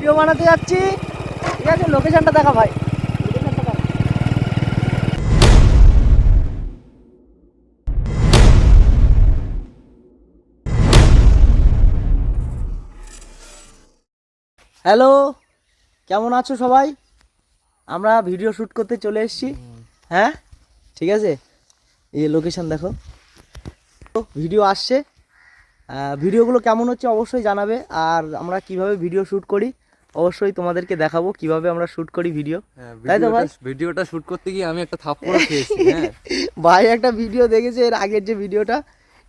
Video বানাতে যাচ্ছি, ঠিক আছে? লোকেশনটা দেখা ভাই, লোকেশনটা দেখা। হ্যালো, কেমন আছো সবাই? আমরা ভিডিও শ্যুট করতে চলে এসেছি। হ্যাঁ, ঠিক আছে, এই লোকেশন দেখো, ভিডিও আসছে। ভিডিওগুলো কেমন হচ্ছে অবশ্যই জানাবে। আর আমরা কিভাবে ভিডিও শ্যুট করি অবশ্যই তোমাদেরকে দেখাবো, কিভাবে আমরা শ্যুট করি ভিডিও। তাই তো ভাই? ভিডিওটা শুট করতে গিয়ে আমি একটা থাপ্পড় খেয়েছি। হ্যাঁ ভাই একটা ভিডিও দেখেছে, এর আগের যে ভিডিওটা,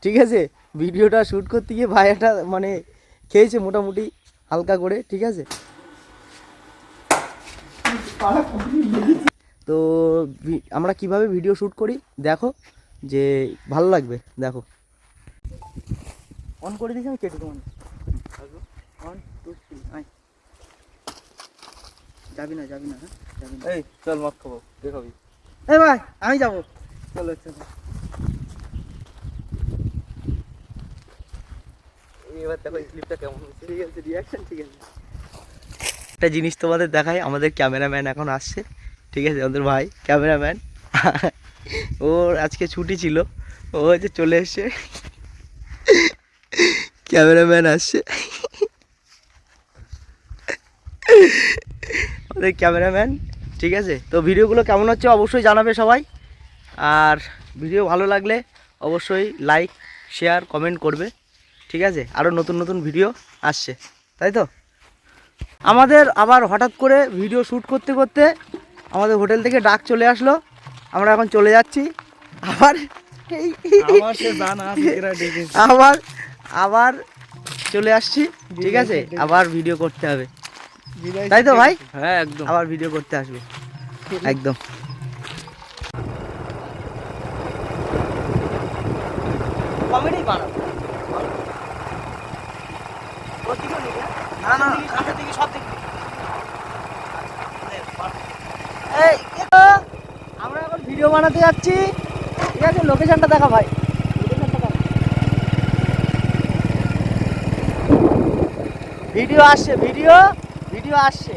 ঠিক আছে, ভিডিওটা শ্যুট করতে গিয়ে ভাই একটা মানে খেয়েছে মোটামুটি হালকা করে, ঠিক আছে? তো আমরা কিভাবে ভিডিও শ্যুট করি দেখো, যে ভালো লাগবে। দেখো, অন করে দিয়েছি আমি, কেটে দেবো। 1 2 3 আয়। যাবি না, যাবি না, হ্যাঁ যাবি না। এই চল মদ খাবো, দেখাবি। এই ভাই আমি যাবো, চলো চলো। এবার দেখো এই ক্লিপটা কেমন হচ্ছে। ঠিক আছে, রিয়াকশন ঠিক আছে। একটা জিনিস তোমাদের দেখাই, আমাদের ক্যামেরাম্যান এখন আসছে, ঠিক আছে? আমাদের ভাই ক্যামেরাম্যান, ওর আজকে ছুটি ছিল, ও হচ্ছে চলে এসছে, ক্যামেরাম্যান আসছে, আমাদের ক্যামেরাম্যান, ঠিক আছে? তো ভিডিওগুলো কেমন হচ্ছে অবশ্যই জানাবে সবাই। আর ভিডিও ভালো লাগলে অবশ্যই লাইক শেয়ার কমেন্ট করবে, ঠিক আছে? আরও নতুন নতুন ভিডিও আসছে, তাই তো? আমাদের আবার হঠাৎ করে ভিডিও শ্যুট করতে করতে আমাদের হোটেল থেকে ডাক চলে আসলো, আমরা এখন চলে যাচ্ছি। আবার আবার আবার চলে আসছি, ঠিক আছে? আবার ভিডিও করতে হবে, তাই তো ভাই? হ্যাঁ একদম, আবার ভিডিও করতে আসবে একদম। কমেডি বানাবো না না, কাছে থেকে সব দেখবি। এই আমরা এখন ভিডিও বানাতে যাচ্ছি, ঠিক আছে? লোকেশনটা দেখা ভাই, লোকেশনটা দেখা। ভিডিও আসছে, ভিডিও ভিডিও আসছে,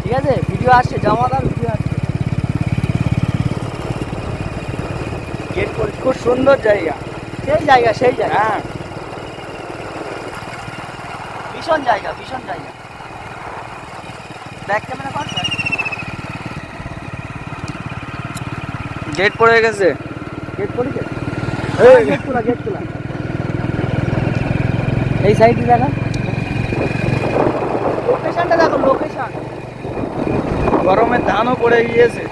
ঠিক আছে? ভিডিও আসছে, জমাদার ভিডিও আসছে। গেট করে খুব সুন্দর জায়গা। সেই জায়গা, সেই জায়গা, হ্যাঁ ভীষণ জায়গা, ভীষণ জায়গা। ব্যাক ক্যামেরা কর। গেট পড়ে গেছে। গেট করেছে, এই গেট খোলা, গেট খোলা। এই সাইডে দেখা, লোকেশনটা দেখো, লোকেশন। গরমে ধানও পড়ে গিয়েছে।